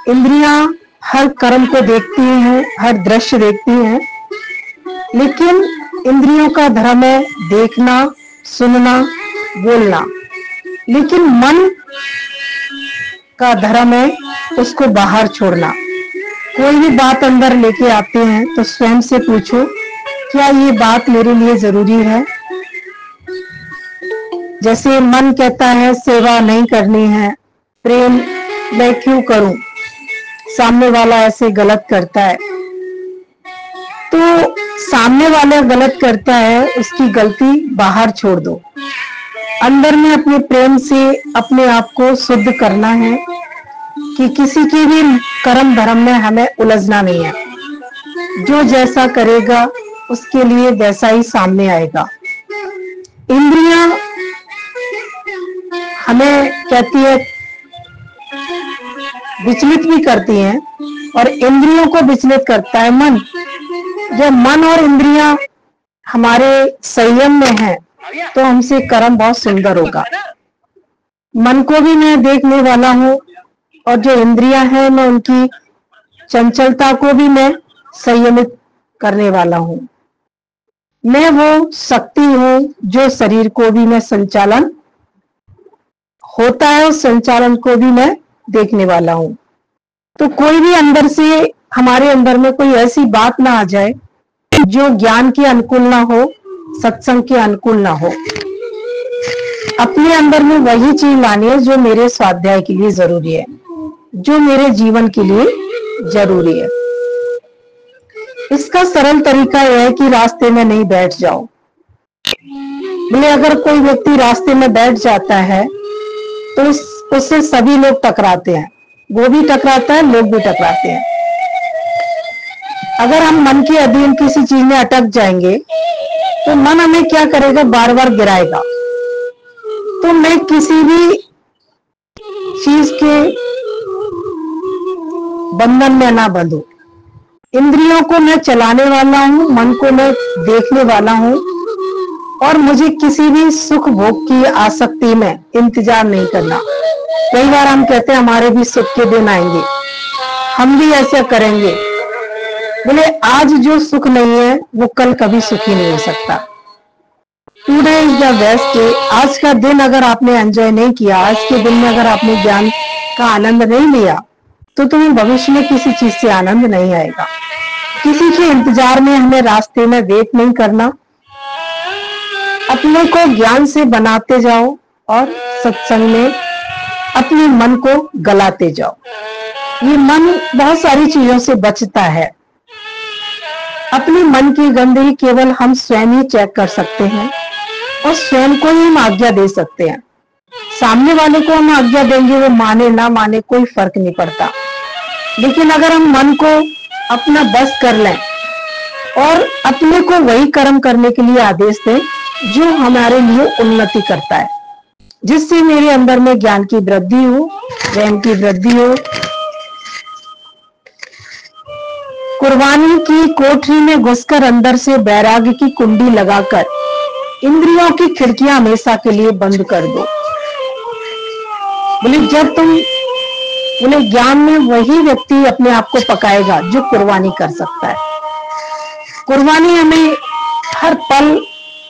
इंद्रियां हर कर्म को देखती हैं, हर दृश्य देखती हैं, लेकिन इंद्रियों का धर्म है देखना, सुनना, बोलना। लेकिन मन का धर्म है उसको बाहर छोड़ना। कोई भी बात अंदर लेके आते हैं तो स्वयं से पूछो, क्या ये बात मेरे लिए जरूरी है? जैसे मन कहता है सेवा नहीं करनी है, प्रेम मैं क्यों करूं, सामने वाला ऐसे गलत करता है। तो सामने वाला गलत करता है, उसकी गलती बाहर छोड़ दो। अंदर में अपने प्रेम से अपने आप को शुद्ध करना है कि किसी की भी कर्म धर्म में हमें उलझना नहीं है। जो जैसा करेगा उसके लिए वैसा ही सामने आएगा। इंद्रियां हमें कहती है, विचलित भी करती हैं, और इंद्रियों को विचलित करता है मन। जब मन और इंद्रियां हमारे संयम में है तो हमसे कर्म बहुत सुंदर होगा। मन को भी मैं देखने वाला हूँ, और जो इंद्रियां हैं मैं उनकी चंचलता को भी मैं संयमित करने वाला हूँ। मैं वो शक्ति हूँ जो शरीर को भी मैं संचालन होता है, उस संचालन को भी मैं देखने वाला हूँ। तो कोई भी अंदर से हमारे अंदर में कोई ऐसी बात ना आ जाए जो ज्ञान के अनुकूल ना हो, सत्संग के अनुकूल ना हो। अपने अंदर में वही चीज लानी है जो मेरे स्वाध्याय के लिए जरूरी है, जो मेरे जीवन के लिए जरूरी है। इसका सरल तरीका यह है कि रास्ते में नहीं बैठ जाओ। बोले अगर कोई व्यक्ति रास्ते में बैठ जाता है तो उससे सभी लोग टकराते हैं, वो भी टकराता है, लोग भी टकराते हैं। अगर हम मन के अधीन किसी चीज में अटक जाएंगे तो मन हमें क्या करेगा, बार बार गिराएगा। तो मैं किसी भी चीज के बंधन में ना बंधूं। इंद्रियों को मैं चलाने वाला हूँ, मन को मैं देखने वाला हूँ, और मुझे किसी भी सुख भोग की आसक्ति में इंतजार नहीं करना। कई बार हम कहते हैं हमारे भी सुख के दिन आएंगे, हम भी ऐसा करेंगे। बोले आज जो सुख नहीं है वो कल कभी सुखी नहीं हो सकता। Today is the best day. आज का दिन अगर आपने एंजॉय नहीं किया, आज के दिन में अगर आपने ज्ञान का आनंद नहीं लिया, तो तुम्हें भविष्य में किसी चीज से आनंद नहीं आएगा। किसी के इंतजार में हमें रास्ते में वेट नहीं करना। अपने को ज्ञान से बनाते जाओ और सत्संग में अपने मन को गलाते जाओ। ये मन बहुत सारी चीजों से बचता है। अपने मन की गंदगी केवल हम स्वयं ही चेक कर सकते हैं, और स्वयं को ही हम आज्ञा दे सकते हैं। सामने वाले को हम आज्ञा देंगे, वो माने ना माने कोई फर्क नहीं पड़ता। लेकिन अगर हम मन को अपना बस कर लें और अपने को वही कर्म करने के लिए आदेश दें जो हमारे लिए उन्नति करता है, जिससे मेरे अंदर में ज्ञान की वृद्धि हो, प्रेम की वृद्धि हो। कुर्बानी की कोठरी में घुसकर अंदर से वैराग्य की कुंडी लगाकर इंद्रियों की खिड़कियां हमेशा के लिए बंद कर दो। बोले जब तुम बोले ज्ञान में वही व्यक्ति अपने आप को पकाएगा जो कुर्बानी कर सकता है। कुर्बानी हमें हर पल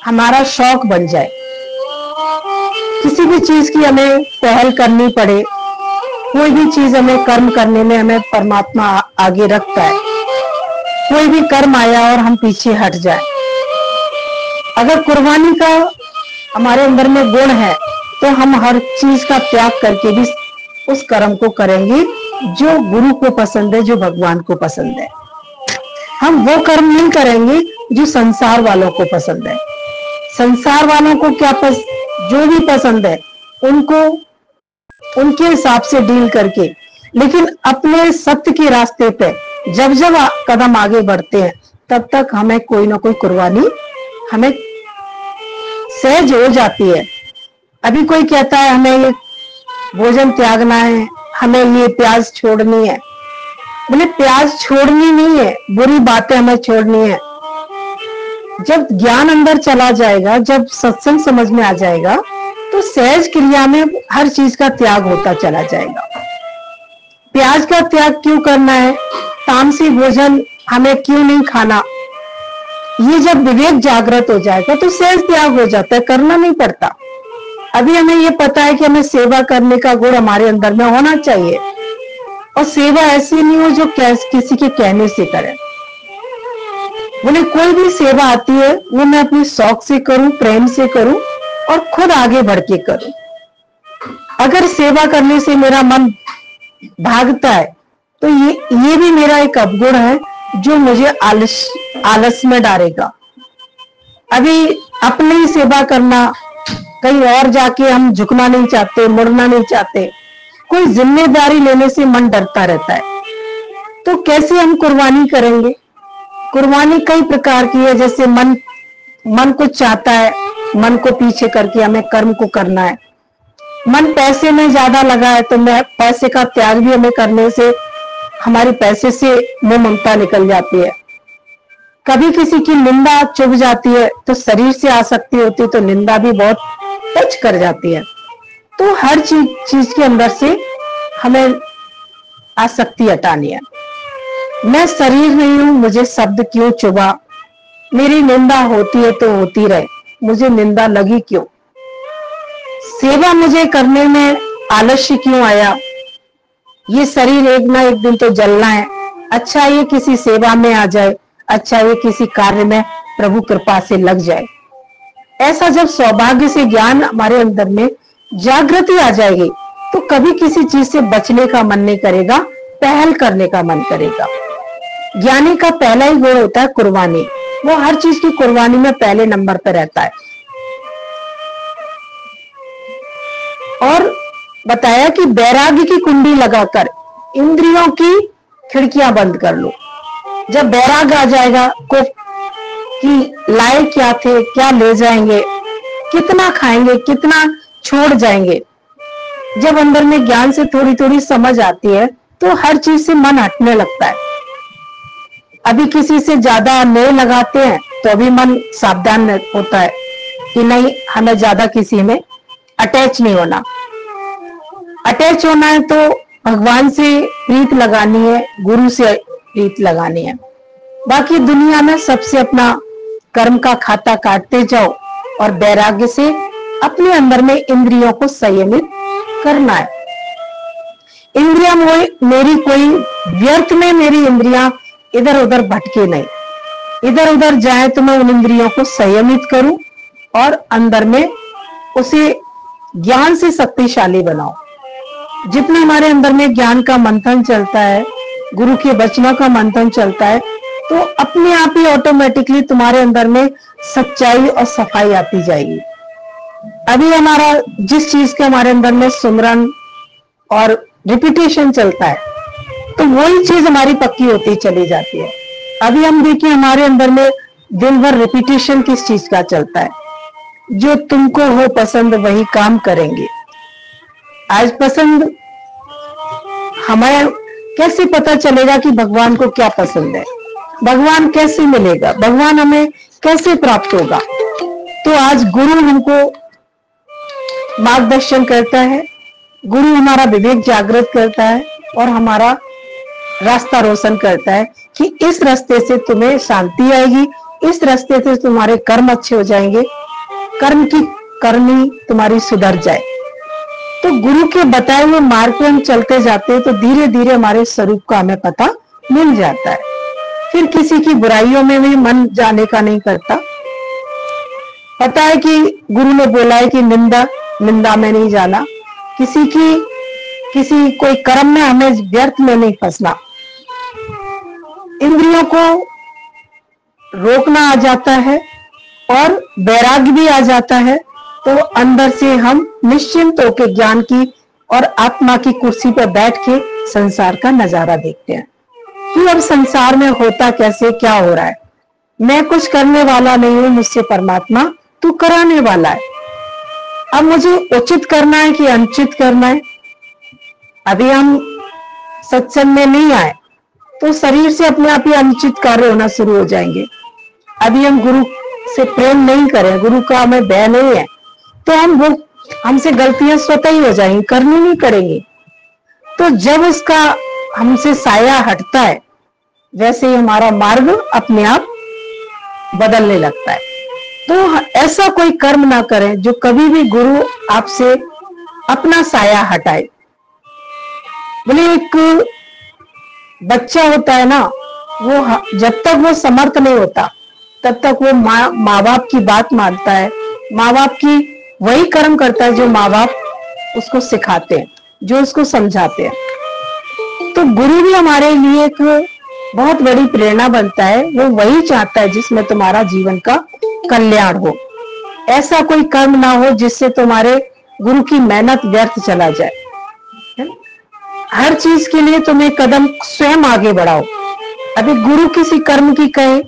हमारा शौक बन जाए। किसी भी चीज की हमें पहल करनी पड़े, कोई भी चीज हमें कर्म करने में हमें परमात्मा आगे रखता है। कोई भी कर्म आया और हम पीछे हट जाए, अगर कुर्बानी का हमारे अंदर में गुण है तो हम हर चीज का त्याग करके भी उस कर्म को करेंगे जो गुरु को पसंद है, जो भगवान को पसंद है। हम वो कर्म नहीं करेंगे जो संसार वालों को पसंद है। संसार वालों को क्या जो भी पसंद है उनको उनके हिसाब से डील करके, लेकिन अपने सत्य के रास्ते पे जब जब कदम आगे बढ़ते हैं तब तक हमें कोई ना कोई कुर्बानी हमें सहज हो जाती है। अभी कोई कहता है हमें ये भोजन त्यागना है, हमें ये प्याज छोड़नी है। बोले प्याज छोड़नी नहीं है, बुरी बातें हमें छोड़नी है। जब ज्ञान अंदर चला जाएगा, जब सत्संग समझ में आ जाएगा, तो सहज क्रिया में हर चीज का त्याग होता चला जाएगा। प्याज का त्याग क्यों करना है, तामसी भोजन हमें क्यों नहीं खाना। ये जब विवेक जागृत हो जाएगा तो सहज त्याग हो जाता है, करना नहीं पड़ता। अभी हमें ये पता है कि हमें सेवा करने का गुण हमारे अंदर में होना चाहिए, और सेवा ऐसी नहीं हो जो किसी के कहने से करें। बोले कोई भी सेवा आती है वो मैं अपनी शौक से करूं, प्रेम से करूं और खुद आगे बढ़ के करूं। अगर सेवा करने से मेरा मन भागता है तो ये भी मेरा एक अवगुण है जो मुझे आलस में डालेगा। अभी अपनी ही सेवा करना, कहीं और जाके हम झुकना नहीं चाहते, मुड़ना नहीं चाहते, कोई जिम्मेदारी लेने से मन डरता रहता है, तो कैसे हम कुर्बानी करेंगे। कुर्बानी कई प्रकार की है, जैसे मन को चाहता है, मन को पीछे करके हमें कर्म को करना है। मन पैसे में ज्यादा लगा है तो मैं पैसे का त्याग भी हमें करने से हमारी पैसे से मोह ममता निकल जाती है। कभी किसी की निंदा चुभ जाती है तो शरीर से आसक्ति होती है तो निंदा भी बहुत टच कर जाती है। तो हर चीज के अंदर से हमें आसक्ति हटानी है। मैं शरीर नहीं हूं, मुझे शब्द क्यों चुभा, मेरी निंदा होती है तो होती रहे, मुझे निंदा लगी क्यों, सेवा मुझे करने में आलस्य क्यों आया, ये शरीर एक ना एक दिन तो जलना है। अच्छा ये किसी सेवा में आ जाए, अच्छा ये किसी कार्य में प्रभु कृपा से लग जाए। ऐसा जब सौभाग्य से ज्ञान हमारे अंदर में जागृति आ जाएगी तो कभी किसी चीज से बचने का मन नहीं करेगा, पहल करने का मन करेगा। ज्ञानी का पहला ही गुण होता है कुर्बानी, वो हर चीज की कुर्बानी में पहले नंबर पर रहता है। और बताया कि वैराग्य की कुंडी लगाकर इंद्रियों की खिड़कियां बंद कर लो। जब वैराग्य आ जाएगा कि लाए क्या थे, क्या ले जाएंगे, कितना खाएंगे, कितना छोड़ जाएंगे, जब अंदर में ज्ञान से थोड़ी थोड़ी समझ आती है तो हर चीज से मन हटने लगता है। अभी किसी से ज्यादा नेह लगाते हैं तो अभी मन सावधान होता है कि नहीं, हमें ज्यादा किसी में अटैच नहीं होना। अटैच होना है तो भगवान से प्रीत लगानी है, गुरु से प्रीत लगानी है। बाकी दुनिया में सबसे अपना कर्म का खाता काटते जाओ और वैराग्य से अपने अंदर में इंद्रियों को संयमित करना है। इंद्रियां मेरी कोई व्यर्थ में मेरी इंद्रियां इधर उधर भटके नहीं, इधर उधर जाए तो मैं उन इंद्रियों को संयमित करूं और अंदर में उसे ज्ञान से शक्तिशाली बनाओ। जितना हमारे अंदर में ज्ञान का मंथन चलता है, गुरु के वचनों का मंथन चलता है, तो अपने आप ही ऑटोमेटिकली तुम्हारे अंदर में सच्चाई और सफाई आती जाएगी। अभी हमारा जिस चीज के हमारे अंदर में सुमरन और रिपीटेशन चलता है तो वही चीज हमारी पक्की होती चली जाती है। अभी हम देखिए हमारे अंदर में दिन भर रिपीटेशन किस चीज का चलता है, जो तुमको हो पसंद वही काम करेंगे। आज पसंद हमें कैसे पता चलेगा कि भगवान को क्या पसंद है, भगवान कैसे मिलेगा, भगवान हमें कैसे प्राप्त होगा। तो आज गुरु हमको मार्गदर्शन करता है, गुरु हमारा विवेक जागृत करता है और हमारा रास्ता रोशन करता है कि इस रास्ते से तुम्हें शांति आएगी, इस रास्ते से तुम्हारे कर्म अच्छे हो जाएंगे, कर्म की करनी तुम्हारी सुधर जाए। तो गुरु के बताए हुए मार्ग पे हम चलते जाते हैं तो धीरे धीरे हमारे स्वरूप का हमें पता मिल जाता है। फिर किसी की बुराइयों में भी मन जाने का नहीं करता। पता है कि गुरु ने बोला है कि निंदा में नहीं जाना, किसी कोई कर्म में हमें व्यर्थ में नहीं फंसना। इंद्रियों को रोकना आ जाता है और वैराग्य भी आ जाता है, तो अंदर से हम निश्चिंत होकर ज्ञान की और आत्मा की कुर्सी पर बैठ के संसार का नजारा देखते हैं कि अब संसार में होता कैसे, क्या हो रहा है। मैं कुछ करने वाला नहीं हूं, मुझसे परमात्मा तू कराने वाला है। अब मुझे उचित करना है कि अनुचित करना है। अभी हम सत्संग में नहीं आए तो शरीर से अपने आप ही अनुचित कार्य होना शुरू हो जाएंगे। अभी हम गुरु से प्रेम नहीं करें, गुरु का हमें भय नहीं है, तो हमसे गलतियां स्वतः ही हो जाएंगी, करनी नहीं पड़ेंगी। तो जब उसका हमसे साया हटता है, वैसे ही हमारा मार्ग अपने आप बदलने लगता है। तो ऐसा कोई कर्म ना करें जो कभी भी गुरु आपसे अपना साया हटाए। बोले एक बच्चा होता है ना, वो जब तक वो समर्थ नहीं होता तब तक वो माँ बाप की बात मानता है, माँ बाप की वही कर्म करता है जो माँ बाप उसको सिखाते हैं, जो उसको समझाते हैं। तो गुरु भी हमारे लिए एक बहुत बड़ी प्रेरणा बनता है। वो वही चाहता है जिसमें तुम्हारा जीवन का कल्याण हो। ऐसा कोई कर्म ना हो जिससे तुम्हारे गुरु की मेहनत व्यर्थ चला जाए। हर चीज के लिए तुम एक कदम स्वयं आगे बढ़ाओ। अभी गुरु किसी कर्म की कहे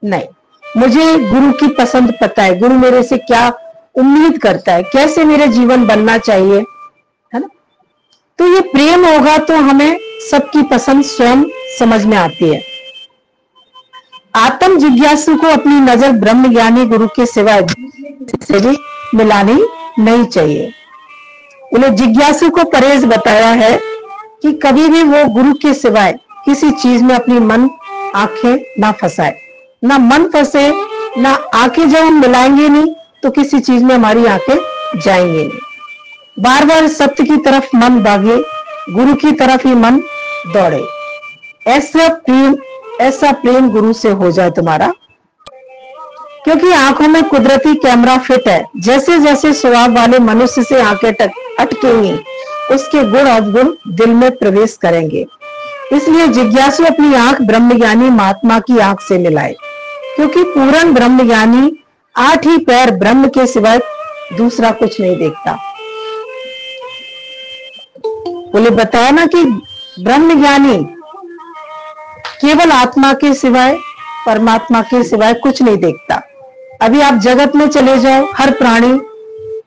नहीं, मुझे गुरु की पसंद पता है, गुरु मेरे से क्या उम्मीद करता है, कैसे मेरे जीवन बनना चाहिए, है ना। तो ये प्रेम होगा तो हमें सबकी पसंद स्वयं समझ में आती है। आत्म जिज्ञासु को अपनी नजर ब्रह्म ज्ञानी गुरु के सिवाय से भी मिलानी नहीं चाहिए। उन्हें जिज्ञासु को परहेज बताया है कि कभी भी वो गुरु के सिवाय किसी चीज में अपनी मन आंखें ना फंसाए, ना मन फंसे ना आंखें। जब हम मिलाएंगे नहीं तो किसी चीज में हमारी आंखें जाएंगे नहीं। बार बार सत्य की तरफ मन भागे, गुरु की तरफ ही मन दौड़े। ऐसा प्रेम गुरु से हो जाए तुम्हारा, क्योंकि आंखों में कुदरती कैमरा फिट है। जैसे जैसे स्वभाव वाले मनुष्य से आंखें अटकेंगी, उसके गुण अवगुण दिल में प्रवेश करेंगे। इसलिए जिज्ञासु अपनी आंख ब्रह्मज्ञानी महात्मा की आंख से मिलाए, क्योंकि पूर्ण ब्रह्मज्ञानी 8 ही पैर ब्रह्म के सिवाय दूसरा कुछ नहीं देखता। बोले बताया ना कि ब्रह्मज्ञानी केवल आत्मा के सिवाय, परमात्मा के सिवाय कुछ नहीं देखता। अभी आप जगत में चले जाओ, हर प्राणी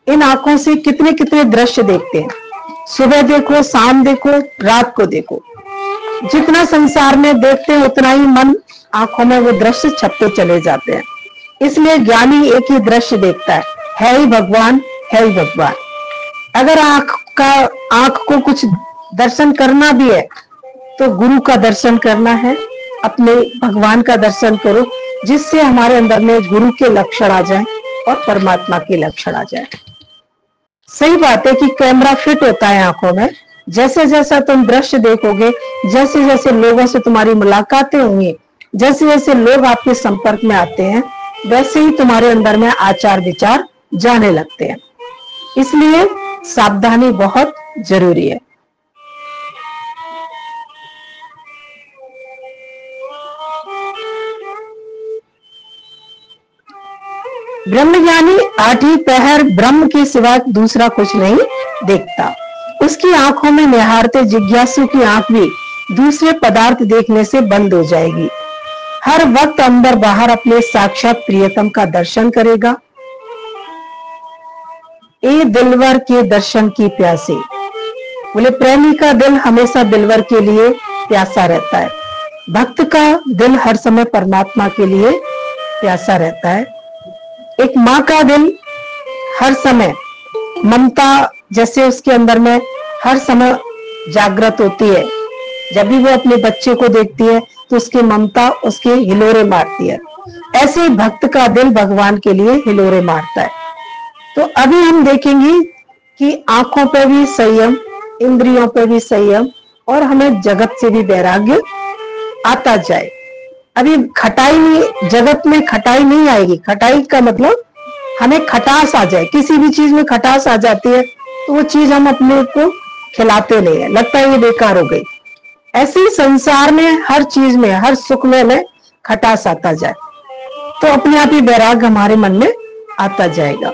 इन आंखों से कितने कितने दृश्य देखते हैं। सुबह देखो, शाम देखो, रात को देखो, जितना संसार में देखते हैं उतना ही मन आंखों में वो दृश्य छपते चले जाते हैं। इसलिए ज्ञानी एक ही दृश्य देखता है ही भगवान, है ही भगवान। अगर आंख को कुछ दर्शन करना भी है तो गुरु का दर्शन करना है, अपने भगवान का दर्शन करो, जिससे हमारे अंदर में गुरु के लक्षण आ जाए और परमात्मा के लक्षण आ जाए। सही बात है कि कैमरा फिट होता है आंखों में। जैसे जैसा तुम दृश्य देखोगे, जैसे जैसे लोगों से तुम्हारी मुलाकातें होंगी, जैसे जैसे लोग आपके संपर्क में आते हैं, वैसे ही तुम्हारे अंदर में आचार विचार जाने लगते हैं। इसलिए सावधानी बहुत जरूरी है। ब्रह्मज्ञानी 8 ही पहर ब्रह्म के सिवा दूसरा कुछ नहीं देखता। उसकी आंखों में निहारते जिज्ञासु की आंख भी दूसरे पदार्थ देखने से बंद हो जाएगी। हर वक्त अंदर बाहर अपने साक्षात प्रियतम का दर्शन करेगा। ए दिलवर के दर्शन की प्यासे। बोले प्रेमी का दिल हमेशा दिलवर के लिए प्यासा रहता है। भक्त का दिल हर समय परमात्मा के लिए प्यासा रहता है। एक माँ का दिल हर समय ममता जैसे उसके अंदर में हर समय जागृत होती है। जब भी वो अपने बच्चे को देखती है तो उसकी ममता उसके हिलोरे मारती है। ऐसे भक्त का दिल भगवान के लिए हिलोरे मारता है। तो अभी हम देखेंगे कि आंखों पे भी संयम, इंद्रियों पे भी संयम, और हमें जगत से भी वैराग्य आता जाए। अभी खटाई नहीं, जगत में खटाई नहीं आएगी। खटाई का मतलब हमें खटास आ जाए। किसी भी चीज में खटास आ जाती है तो वो चीज हम अपने को खिलाते नहीं है, लगता है ये बेकार हो गई। ऐसे ही संसार में हर चीज में, हर सुख में हमें खटास आता जाए तो अपने आप ही वैराग्य हमारे मन में आता जाएगा।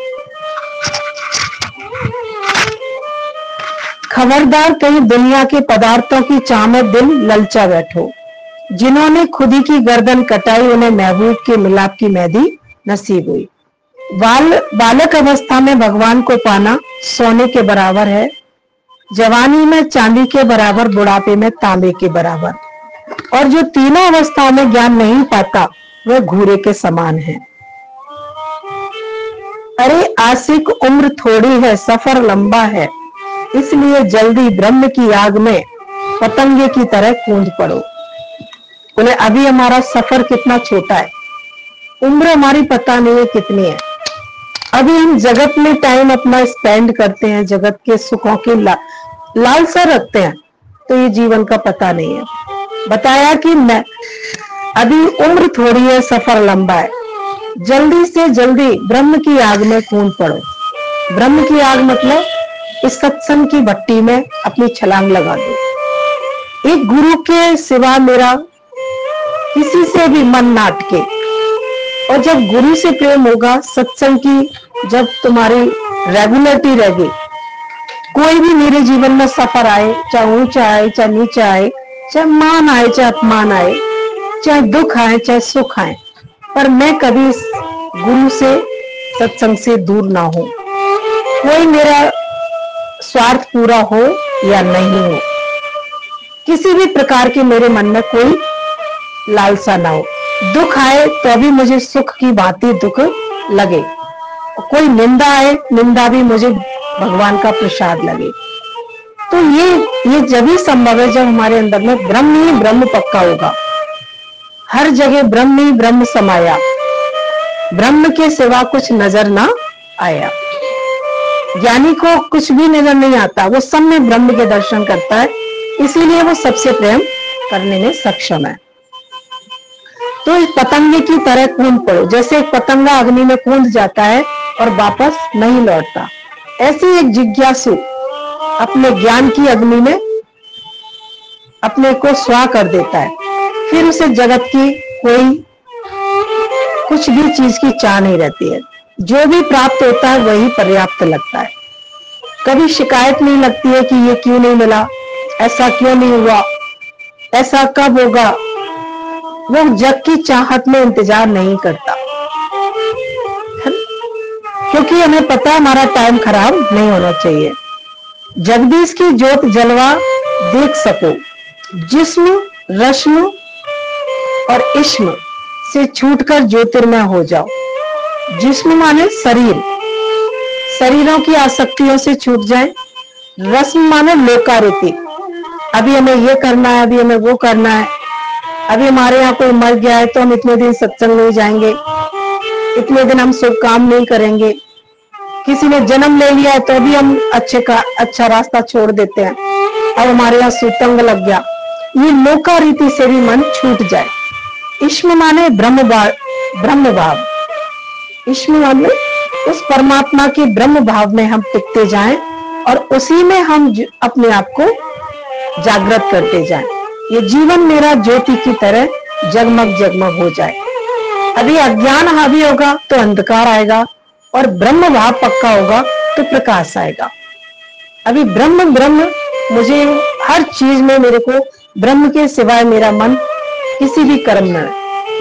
खबरदार कहीं दुनिया के पदार्थों की चाह में दिल ललचा बैठो। जिन्होंने खुदी की गर्दन कटाई उन्हें महबूब के मिलाप की मेहंदी नसीब हुई। बालक अवस्था में भगवान को पाना सोने के बराबर है। जवानी में चांदी के बराबर, बुढ़ापे में तांबे के बराबर। और जो तीनों अवस्थाओं में ज्ञान नहीं पाता वह घूरे के समान है। अरे आशिक, उम्र थोड़ी है, सफर लंबा है, इसलिए जल्दी ब्रह्म की आग में पतंगे की तरह कूद पड़ो। बोले अभी हमारा सफर कितना छोटा है, उम्र हमारी पता नहीं है कितनी है, अभी हम जगत में टाइम अपना स्पेंड करते हैं, जगत के सुखों की लालसा रखते हैं, तो ये जीवन का पता नहीं है। बताया कि मैं अभी उम्र थोड़ी है, सफर लंबा है, जल्दी से जल्दी ब्रह्म की आग में कूद पड़ो। ब्रह्म की आग मतलब इस सत्संग की भट्टी में अपनी छलांग लगा दो। एक गुरु के सिवा मेरा किसी से भी मन ना अटके, और जब गुरु से प्रेम होगा, सत्संग की जब तुम्हारी रेगुलरिटी रहेगी, कोई भी मेरे जीवन में सफर आए, चाहे ऊंचा आए चाहे नीचा आए, चाहे मान आए चाहे अपमान आए, चाहे दुख आए चाहे सुख आए, पर मैं कभी इस गुरु से सत्संग से दूर ना हो। कोई मेरा स्वार्थ पूरा हो या नहीं हो, किसी भी प्रकार के मेरे मन में कोई लालसा ना हो। दुख आए तो अभी मुझे सुख की भांति दुख लगे, कोई निंदा आए, निंदा भी मुझे भगवान का प्रसाद लगे। तो ये जब ही संभव है जब हमारे अंदर में ब्रह्म ही ब्रह्म पक्का होगा। हर जगह ब्रह्म ही ब्रह्म समाया, ब्रह्म के सिवा कुछ नजर ना आया। ज्ञानी को कुछ भी नजर नहीं आता, वो सब में ब्रह्म के दर्शन करता है, इसीलिए वो सबसे प्रेम करने में सक्षम है। तो इस पतंगे की तरह कूद पड़ो। जैसे एक पतंगा अग्नि में कूद जाता है और वापस नहीं लौटता, ऐसी एक जिज्ञासु अपने ज्ञान की अग्नि में अपने को स्वाह कर देता है, फिर उसे जगत की कोई कुछ भी चीज की चाह नहीं रहती है। जो भी प्राप्त होता है वही पर्याप्त लगता है। कभी शिकायत नहीं लगती है कि ये क्यों नहीं मिला, ऐसा क्यों नहीं हुआ, ऐसा कब होगा। वो जग की चाहत में इंतजार नहीं करता, क्योंकि हमें पता है हमारा टाइम खराब नहीं होना चाहिए। जगदीश की ज्योत जलवा देख सको, जिस्म रश्म और इश्म से छूटकर ज्योतिर्मय हो जाओ। जिस्म माने शरीर, शरीरों की आसक्तियों से छूट जाए। रस्म माने लोकारुति, अभी हमें ये करना है, अभी हमें वो करना है, अभी हमारे यहाँ कोई मर गया है तो हम इतने दिन सत्संग नहीं जाएंगे, इतने दिन हम शुभ काम नहीं करेंगे। किसी ने जन्म ले लिया है तो भी हम अच्छा रास्ता छोड़ देते हैं, अब हमारे यहाँ सुतंग लग गया। ये लोका रीति से भी मन छूट जाए। इश्म माने ब्रह्म भाव, इश्म माने उस परमात्मा के ब्रह्म भाव में हम टिकते जाएं और उसी में हम अपने आप को जागृत करते जाएं। ये जीवन मेरा ज्योति की तरह जगमग जगमग हो जाए। अभी अज्ञान हावी होगा तो अंधकार आएगा, और ब्रह्म भाव पक्का होगा तो प्रकाश आएगा। अभी ब्रह्म मुझे हर चीज में, मेरे को ब्रह्म के सिवाय मेरा मन किसी भी कर्म में,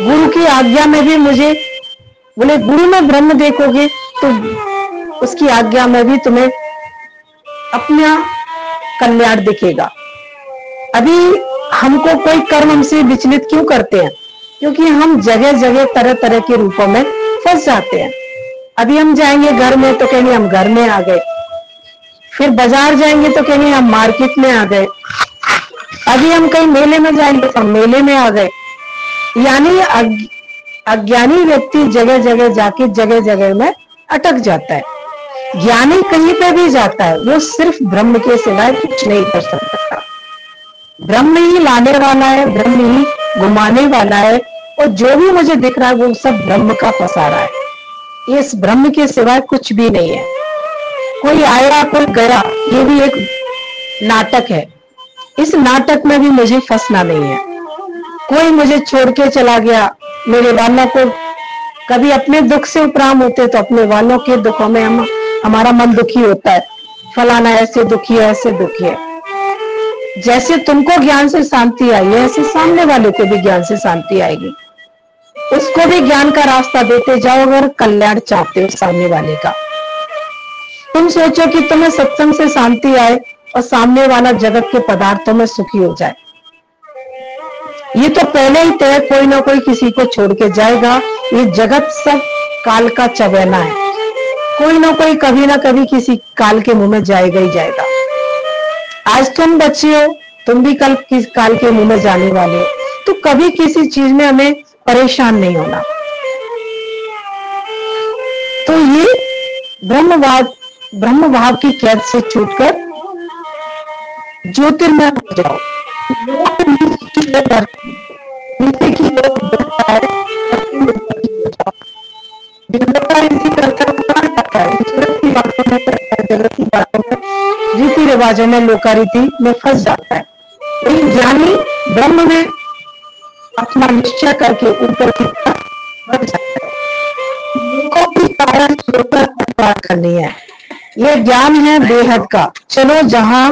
गुरु की आज्ञा में भी मुझे, बोले गुरु में ब्रह्म देखोगे तो उसकी आज्ञा में भी तुम्हें अपना कल्याण दिखेगा। अभी हमको कोई कर्म हमसे विचलित क्यों करते हैं? क्योंकि हम जगह जगह तरह तरह के रूपों में फंस जाते हैं। अभी हम जाएंगे घर में तो कहेंगे हम घर में आ गए, फिर बाजार जाएंगे तो कहेंगे हम मार्केट में आ गए, अभी हम कहीं मेले में जाएंगे तो हम मेले में आ गए। यानी अज्ञानी व्यक्ति जगह जगह जाके जगह जगह में अटक जाता है। ज्ञानी कहीं पे भी जाता है, वो सिर्फ ब्रह्म के सिवाय कुछ नहीं कर सकता। ब्रह्म ही लाने वाला है, ब्रह्म ही घुमाने वाला है, और जो भी मुझे दिख रहा है वो सब ब्रह्म का पसारा है। इस ब्रह्म के सिवाय कुछ भी नहीं है। कोई आया कोई गया, ये भी एक नाटक है। इस नाटक में भी मुझे फंसना नहीं है। कोई मुझे छोड़ के चला गया, मेरे वालों को कभी अपने दुख से उपराम होते तो अपने वालों के दुखों में हमारा मन दुखी होता है, फलाना ऐसे दुखी है ऐसे दुखी है। जैसे तुमको ज्ञान से शांति आई है, ऐसे सामने वाले को भी ज्ञान से शांति आएगी। उसको भी ज्ञान का रास्ता देते जाओ अगर कल्याण चाहते हो सामने वाले का। तुम सोचो कि तुम्हें सत्संग से शांति आए और सामने वाला जगत के पदार्थों में सुखी हो जाए, ये तो पहले ही तय, कोई ना कोई किसी को छोड़ के जाएगा। ये जगत सब काल का चबेना है, कोई ना कोई कभी ना कभी किसी काल के मुंह में जाएगा ही जाएगा। आज तुम बच्चे हो, तुम भी कल किस काल के मुंह में जाने वाले हो। तो कभी किसी चीज में हमें परेशान नहीं होना। तो ये ब्रह्म भाव की कैद से छूटकर ज्योतिर्मय हो जाओ। नीचे की ओर बढ़ता है, जगत की बातों में, रीति रिवाजों में, लोकारीति में फंस जाता है। लेकिन ज्ञानी ब्रह्म में अपना निश्चय करके ऊपर की तरफ बढ़ जाता है। लोगों की कारण छोड़कर पार करनी है। ये ज्ञान है बेहद का। चलो जहां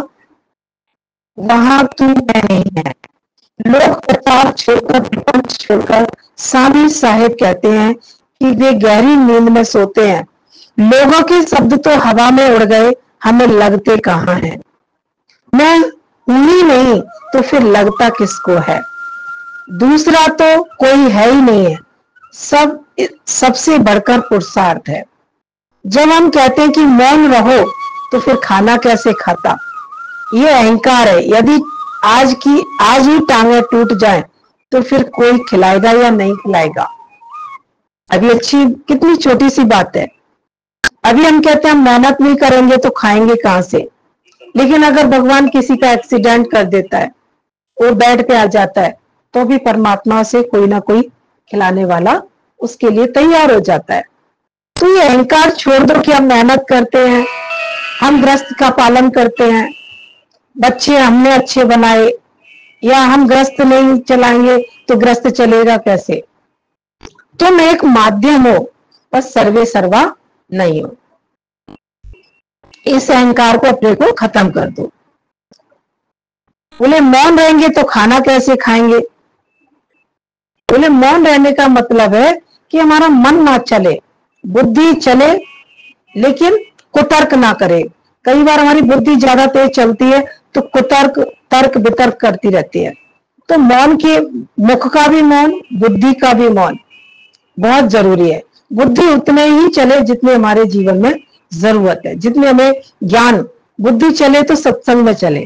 वहां तू मैं नहीं है। लोग प्रचार छोड़कर, प्रपंच छोड़कर स्वामी साहेब कहते हैं कि वे गहरी नींद में सोते हैं। लोगों के शब्द तो हवा में उड़ गए, हमें लगते कहाँ हैं। मैं हूं ही नहीं तो फिर लगता किसको है। दूसरा तो कोई है ही नहीं है। सबसे बढ़कर पुरुषार्थ है। जब हम कहते हैं कि मौन रहो तो फिर खाना कैसे खाता, ये अहंकार है। यदि आज ही टांगे टूट जाए तो फिर कोई खिलाएगा या नहीं खिलाएगा। अभी कितनी छोटी सी बात है। अभी हम कहते हैं हम मेहनत नहीं करेंगे तो खाएंगे कहां से। लेकिन अगर भगवान किसी का एक्सीडेंट कर देता है, वो बेड पे आ जाता है, तो भी परमात्मा से कोई ना कोई खिलाने वाला उसके लिए तैयार हो जाता है। तो ये अहंकार छोड़ दो कि हम मेहनत करते हैं, हम ग्रस्त का पालन करते हैं, बच्चे हमने अच्छे बनाए, या हम ग्रस्त नहीं चलाएंगे तो ग्रस्त चलेगा कैसे। तुम एक माध्यम हो, बस सर्वे सर्वा नहीं हो। इस अहंकार को अपने को खत्म कर दो। बोले मौन रहेंगे तो खाना कैसे खाएंगे। बोले मौन रहने का मतलब है कि हमारा मन ना चले, बुद्धि चले लेकिन कुतर्क ना करे। कई बार हमारी बुद्धि ज्यादा तेज चलती है तो तर्क वितर्क करती रहती है। तो मौन के मुख का भी मौन, बुद्धि का भी मौन बहुत जरूरी है। बुद्धि उतने ही चले जितने हमारे जीवन में जरूरत है, जितने हमें ज्ञान। बुद्धि चले तो सत्संग में चले।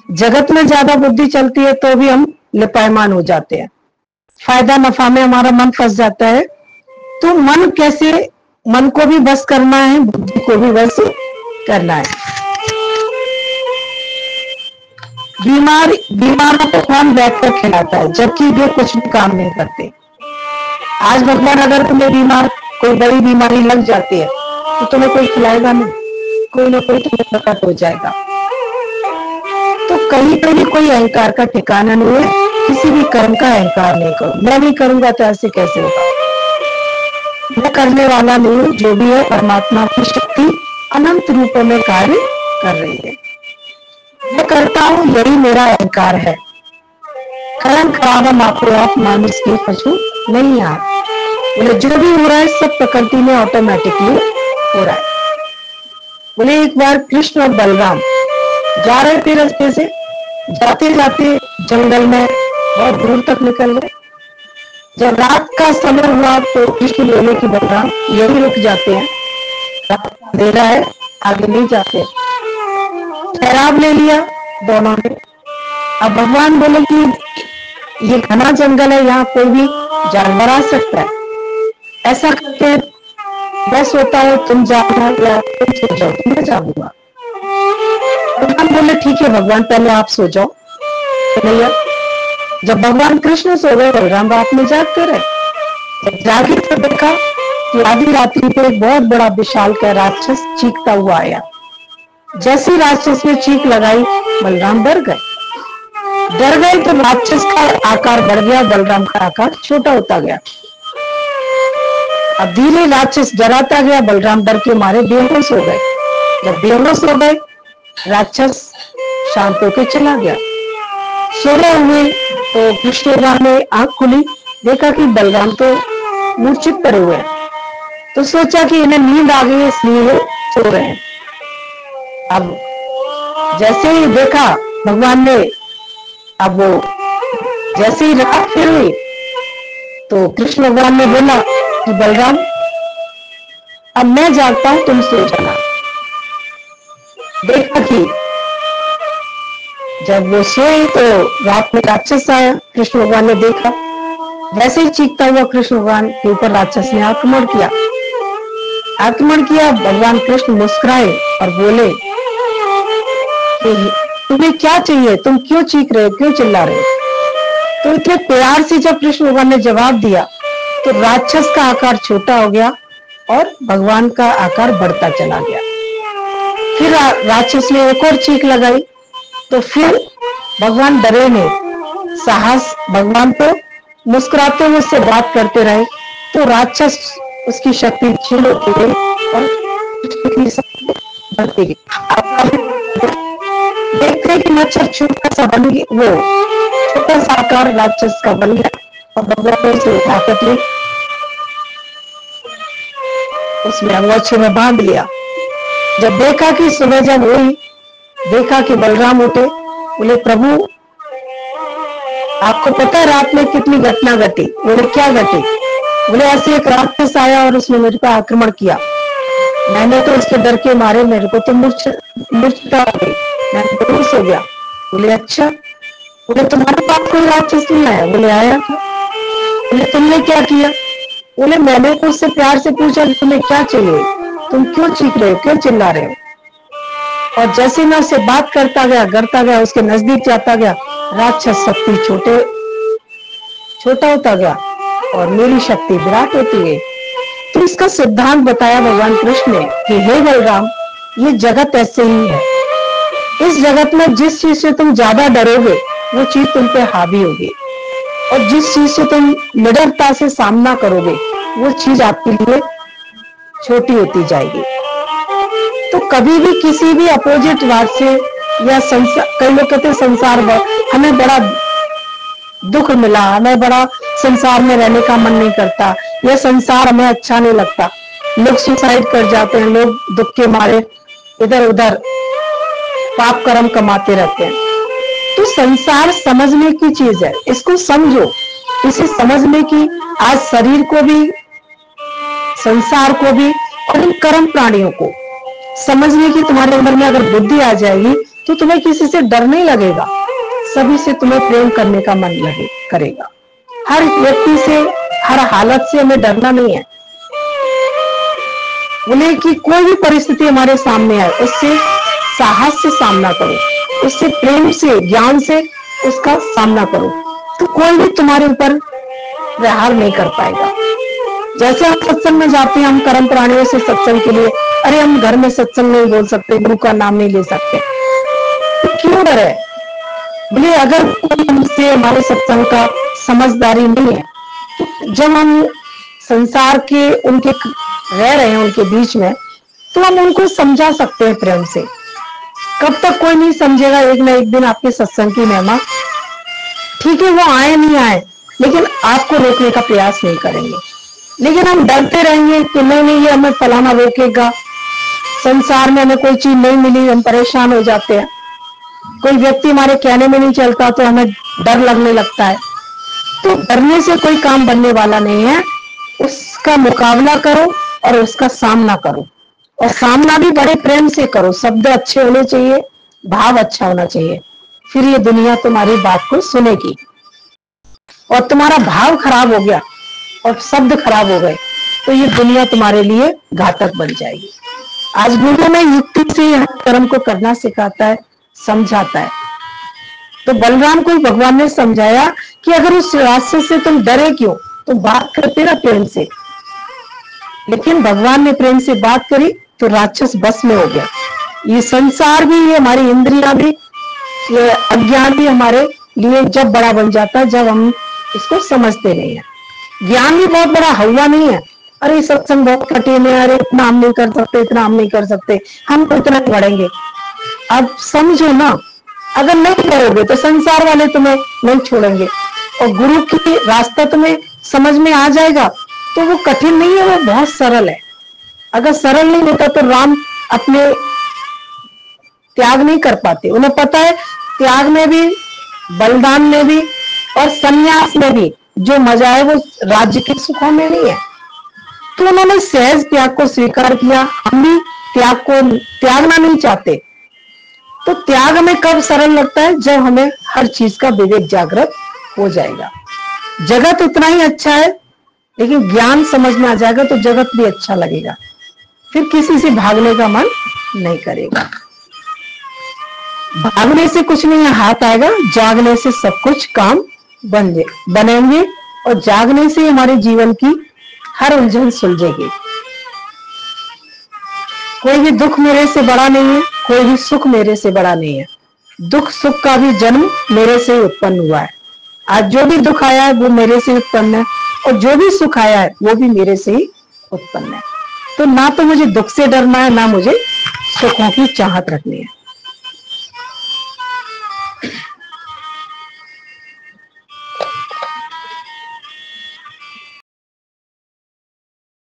जगत में ज्यादा बुद्धि चलती है तो भी हम लिपायमान हो जाते हैं, फायदा नफा में हमारा मन फंस जाता है। तो मन को भी बस करना है, बुद्धि को भी बस करना है। बीमारों को कौन बैठकर खिलाता है जबकि वे कुछ भी काम नहीं करते। आज भगवान अगर तुम्हें कोई बड़ी बीमारी लग जाती है तो तुम्हें कोई खिलाएगा नहीं, कोई ना कोई तुम्हें प्रकट हो जाएगा। तो कहीं पे भी कोई अहंकार का ठिकाना नहीं है। किसी भी कर्म का अहंकार नहीं करो। मैं नहीं करूंगा तो ऐसे कैसे होगा। मैं करने वाला नहीं हूं, जो भी है परमात्मा की शक्ति अनंत रूपों में कार्य कर रही है। मैं करता हूं, यही मेरा अहंकार है। कर्म खराब आपको आप मानुष के पशु नहीं आ। बोले जो भी हो रहा है सब प्रकृति में ऑटोमेटिकली हो रहा है। बोले एक बार कृष्ण और बलराम जा रहे थे रास्ते से, जाते जाते जंगल में बहुत दूर तक निकल गए। जब रात का समय हुआ तो कृष्ण बोले कि बलराम यही रुक जाते हैं, रात अंधेरा है, आगे नहीं जाते। ठहराव ले लिया दोनों ने। अब भगवान बोले कि ये घना जंगल है, यहाँ कोई भी जानवर आ सकता है। ऐसा करके मैं सोता हूँ तुम जाना या तुम सो जाओ तो मैं जाऊंगा। भगवान बोले ठीक है भगवान पहले आप सो जाओ। भैया जब भगवान कृष्ण सो गए बलराम रात में जागते रहे। जब जागे तो देखा कि आधी रात्रि को एक बहुत बड़ा विशाल का राक्षस चीखता हुआ आया। जैसी राक्षस ने चीख लगाई बलराम डर गए तो राक्षस का आकार बढ़ गया, बलराम का आकार छोटा होता गया। अब धीरे राक्षस डराता गया, बलराम डर के मारे बेहोश हो गए। जब बेहोश हो गए राक्षस शांत होकर चला गया। सोए हुए तो कृष्ण ने आंख खुली, देखा कि बलराम तो मूर्छित पड़े हुए हैं। तो सोचा कि इन्हें नींद आ गई इसलिए वो सो रहे हैं। अब जैसे ही देखा भगवान ने, अब वो जैसे ही रात फिर हुई तो कृष्ण भगवान ने बोला कि बलराम अब मैं जागता हूं तुम सो जाना। देखा कि जब वो सोए तो रात में राक्षस आया, कृष्ण भगवान ने देखा, वैसे ही चीखता हुआ कृष्ण भगवान के ऊपर राक्षस ने आक्रमण किया। भगवान कृष्ण मुस्कुराए और बोले कि तुम्हें क्या चाहिए, तुम क्यों चीख रहे हो, क्यों चिल्ला रहे हो? तो इतने प्यार से जब कृष्ण भगवान ने जवाब दिया तो राक्षस का आकार छोटा हो गया और भगवान का आकार बढ़ता चला गया। फिर राक्षस ने एक और चीख लगाई तो फिर भगवान डरे नहीं, साहस भगवान को मुस्कुराते हुए उससे बात करते रहे तो राक्षस उसकी शक्ति क्षीण होती गई और बढ़ती गई। देखते कि मच्छर छोटा सा बन गया, वो छोटा सा आकार राक्षस का बन गया और भगवान ने उसे ताकत ली, उसमें अंगोछे में बांध लिया। जब देखा कि सुबह जब हुई, देखा कि बलराम उठे, बोले प्रभु आपको पता है रात में कितनी घटना घटी? बोले क्या घटी? बोले ऐसे एक राक्षस आया और उसने मेरे पर आक्रमण किया, मैंने तो उसके डर के मारे मेरे को तो मूर्छा आ गई, मैं बेहोश हो गया। बोले अच्छा, बोले तुम्हारे पास कोई राक्षस नहीं आया? बोले आया था। बोले तुमने क्या किया? बोले मैंने तो उससे प्यार से पूछा तुम्हें क्या चाहिए, तुम क्यों चीख रहे हो, क्यों चिल्ला रहे हो? और जैसे मैं उससे बात करता गया, उसके नजदीक जाता गया, राक्षस शक्ति छोटा होता गया और मेरी शक्ति विराट होती गई। तो इसका सिद्धांत बताया भगवान कृष्ण ने कि हे बलराम, ये जगत ऐसे ही है। इस जगत में जिस चीज से तुम ज्यादा डरोगे वो चीज तुम पे हावी होगी, और जिस चीज से तुम निडरता से सामना करोगे वो चीज आपके लिए छोटी होती जाएगी। तो कभी भी किसी भी अपोजिट बात से या कई लोग कहते हैं संसार हमें बड़ा दुख मिला, हमें बड़ा संसार में रहने का मन नहीं करता, यह संसार हमें अच्छा नहीं लगता, लोग सुसाइड कर जाते हैं, लोग दुख के मारे इधर उधर पाप कर्म कमाते रहते हैं। तो संसार समझने की चीज है, इसको समझो, इसे समझने की आज शरीर को भी, संसार को भी और इन कर्म प्राणियों को समझने की तुम्हारे अंदर में अगर बुद्धि आ जाएगी तो तुम्हें किसी से डर नहीं लगेगा, सभी से तुम्हें प्रेम करने का मन करेगा। हर व्यक्ति से, हर हालत से हमें डरना नहीं है। बोले कि कोई भी परिस्थिति हमारे सामने आए उससे साहस से सामना करो, उससे प्रेम से, ज्ञान से उसका सामना करो, तो कोई भी तुम्हारे ऊपर प्रहार नहीं कर पाएगा। जैसे हम सत्संग में जाते हैं, हम कर्म प्राणियों से सत्संग के लिए, अरे हम घर में सत्संग नहीं बोल सकते, गुरु का नाम नहीं ले सकते, तो क्यों डर है? बोले अगर कोई हमसे हमारे सत्संग का समझदारी नहीं है, तो जब हम संसार के उनके रह रहे हैं उनके बीच में, तो हम उनको समझा सकते हैं प्रेम से। कब तक कोई नहीं समझेगा, एक ना एक दिन आपके सत्संग की महिमा, ठीक है वो आए नहीं आए, लेकिन आपको रोकने का प्रयास नहीं करेंगे। लेकिन हम डरते रहेंगे कि नहीं ये हमें फलाना रोकेगा, संसार में हमें कोई चीज नहीं मिली, हम परेशान हो जाते हैं, कोई व्यक्ति हमारे कहने में नहीं चलता तो हमें डर लगने लगता है। तो डरने से कोई काम बनने वाला नहीं है, उसका मुकाबला करो और उसका सामना करो, और सामना भी बड़े प्रेम से करो, शब्द अच्छे होने चाहिए, भाव अच्छा होना चाहिए, फिर ये दुनिया तुम्हारी बात को सुनेगी। और तुम्हारा भाव खराब हो गया और शब्द खराब हो गए तो ये दुनिया तुम्हारे लिए घातक बन जाएगी। आज गुरु में युक्ति से हर कर्म को करना सिखाता है, समझाता है। तो बलराम को भगवान ने समझाया कि अगर उस राक्षस से तुम डरे क्यों, तुम बात करते ना प्रेम से। लेकिन भगवान ने प्रेम से बात करी तो राक्षस बस में हो गया। ये संसार भी, ये हमारी इंद्रियां भी, ये अज्ञान भी हमारे लिए जब बड़ा बन जाता है जब हम इसको समझते नहीं है। ज्ञान भी बहुत बड़ा हवा नहीं है, अरे सत्संग बहुत कठिन है, अरे इतना हम नहीं कर सकते, इतना हम नहीं कर सकते, हम तो इतना बढ़ेंगे। अब समझो ना, अगर नहीं करोगे तो संसार वाले तुम्हें नहीं छोड़ेंगे, और गुरु की रास्ता तुम्हें समझ में आ जाएगा तो वो कठिन नहीं है, वो बहुत सरल है। अगर सरल नहीं होता तो राम अपने त्याग नहीं कर पाते, उन्हें पता है त्याग में भी, बलिदान में भी और संन्यास में भी जो मजा है वो राज्य के सुखों में नहीं है। तो उन्होंने सहज त्याग को स्वीकार किया। हम भी त्याग को त्यागना नहीं चाहते, तो त्याग हमें कब सरल लगता है? जब हमें हर चीज का विवेक जागृत हो जाएगा। जगत उतना ही अच्छा है, लेकिन ज्ञान समझ में आ जाएगा तो जगत भी अच्छा लगेगा, फिर किसी से भागने का मन नहीं करेगा। भागने से कुछ नहीं हाथ आएगा, जागने से सब कुछ काम बनेंगे, और जागने से हमारे जीवन की हर उलझन सुलझेगी। कोई भी दुख मेरे से बड़ा नहीं है, कोई भी सुख मेरे से बड़ा नहीं है। दुख सुख का भी जन्म मेरे से ही उत्पन्न हुआ है। आज जो भी दुख आया है वो मेरे से उत्पन्न है, और जो भी सुख आया है वो भी मेरे से ही उत्पन्न है। तो ना तो मुझे दुख से डरना है, ना मुझे सुखों की चाहत रखनी है।